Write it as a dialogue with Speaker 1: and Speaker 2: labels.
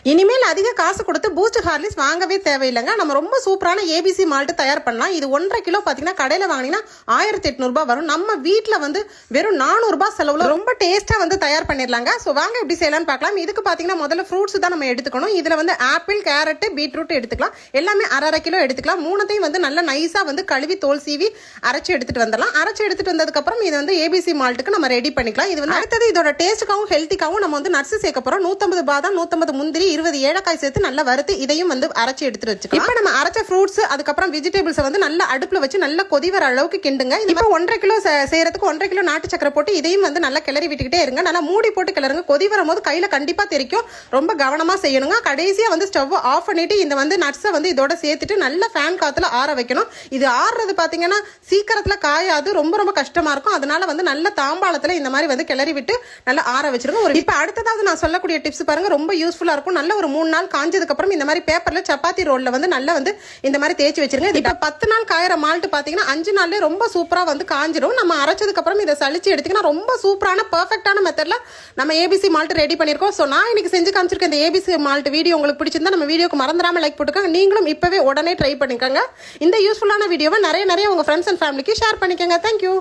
Speaker 1: இனிமேல் அதிக காசு கொடுத்து பூஸ்ட் ஹார்லிக்ஸ் வாங்கவே தேவையில்லைங்க. நம்ம ரொம்ப சூப்பரான ஏபிசி மால்ட் தயார் பண்ணலாம். இது 1.5 கிலோ பார்த்தீங்கன்னா கடையில் வாங்கினீங்கன்னா 1800 ரூபாய் வரும். நம்ம வீட்டில் வந்து வெறும் 400 ரூபாய் செலவுல ரொம்ப டேஸ்ட்டாக வந்து தயார் பண்ணிடலாங்க. ஸோ வாங்க எப்படி செய்யலாம்னு பார்க்கலாம். இதுக்கு பார்த்தீங்கன்னா முதல்ல ஃப்ரூட்ஸ் தான் நம்ம எடுத்துக்கணும். இதில் வந்து ஆப்பிள், கேரட், பீட்ரூட் எடுத்துக்கலாம். எல்லாமே அரை கிலோ எடுத்துக்கலாம். மூணுத்தையும் வந்து நல்லா நைஸாக வந்து கழுவி தோல் சீவி அரைச்சி எடுத்துட்டு வந்துடலாம். அரைச்சி எடுத்துட்டு வந்ததுக்கப்புறம் இது வந்து ஏபிசி மால்ட்டுக்கு நம்ம ரெடி பண்ணிக்கலாம். இது வந்து அடுத்தது இதோட டேஸ்ட்டுக்காகவும் ஹெல்த்திக்காகவும் நம்ம வந்து நட்ஸ் சேர்க்க போகிறோம். 150 பாதாம், 150 முந்திரி, 20 ஏலக்காய் சேர்த்து நல்லா வறுத்து இதையும் வந்து அரைச்சி எடுத்துட்டு வச்சுக்கலாம். இப்போ நம்ம அரைச்ச ஃப்ரூட்ஸ் அதுக்கப்புறம் வெஜிடபிள்ஸ் வந்து நல்லா அடுப்புல வச்சு நல்லா கொதி வர அளவுக்கு கிண்டுங்க. இப்போ 1.5 கிலோ செய்யறதுக்கு 1.5 கிலோ நாட்டு சக்கரை போட்டு இதையும் வந்து நல்லா கிளறி விட்டுக்கிட்டே இருங்க. நல்லா மூடி போட்டு கிளறுங்க. கொதி வரும்போது கையில கண்டிப்பா தெரிக்கும். ரொம்ப கவனமா செய்யணுங்க. கடைசியா வந்து ஸ்டவ் ஆஃப் பண்ணிட்டு இந்த வந்து நட்ஸை வந்து இதோட சேர்த்துட்டு நல்லா ஃபேன் காத்துல ஆற வைக்கணும். இது ஆறுறது பாத்தீங்கன்னா சீக்கிரத்துல காயாது, ரொம்ப ரொம்ப கஷ்டமா இருக்கும். அதனால வந்து நல்ல தாம்பாளத்துல இந்த மாதிரி வந்து கிளறி விட்டு நல்லா ஆற வச்சிருங்க. இப்போ அடுத்ததாவது நான் சொல்லக்கூடிய டிப்ஸ் பாருங்க, ரொம்ப யூஸ்ஃபுல்லா இருக்கும். நல்ல ஒரு 3 நாள் காஞ்சதுக்கு அப்புறம் இந்த மாதிரி பேப்பர்ல சப்பாத்தி ரோல்ல வந்து நல்லா வந்து இந்த மாதிரி தேய்ச்சி வச்சிருங்க. இப்போ 10 நாள் காயற மால்ட் பாத்தீங்கன்னா 5 நாள்லயே ரொம்ப சூப்பரா வந்து காஞ்சிடும். நம்ம அரைச்சதுக்கு அப்புறம் இதை சளிச்சு எடுத்தீங்கன்னா ரொம்ப சூப்பரான பெர்ஃபெக்ட்டான மெத்தட்ல நம்ம ஏபிசி மால்ட் ரெடி பண்ணிருக்கோம். ஸோ நான் இன்னைக்கு செஞ்சு காமிச்சிருக்கேன் இந்த ஏபிசி மால்ட் வீடியோ உங்களுக்கு பிடிச்சிருந்தா நம்ம வீடியோக்கு மறந்துடாம லைக் போட்டுக்கோங்க. நீங்களும் இப்பவே உடனே ட்ரை பண்ணிக்கோங்க. இந்த யூஸ்ஃபுல்லான வீடியோவை நிறைய உங்க ஃப்ரெண்ட்ஸ் அண்ட் ஃபேமிலிக்கு ஷேர் பண்ணிக்கோங்க. தேங்க்யூ.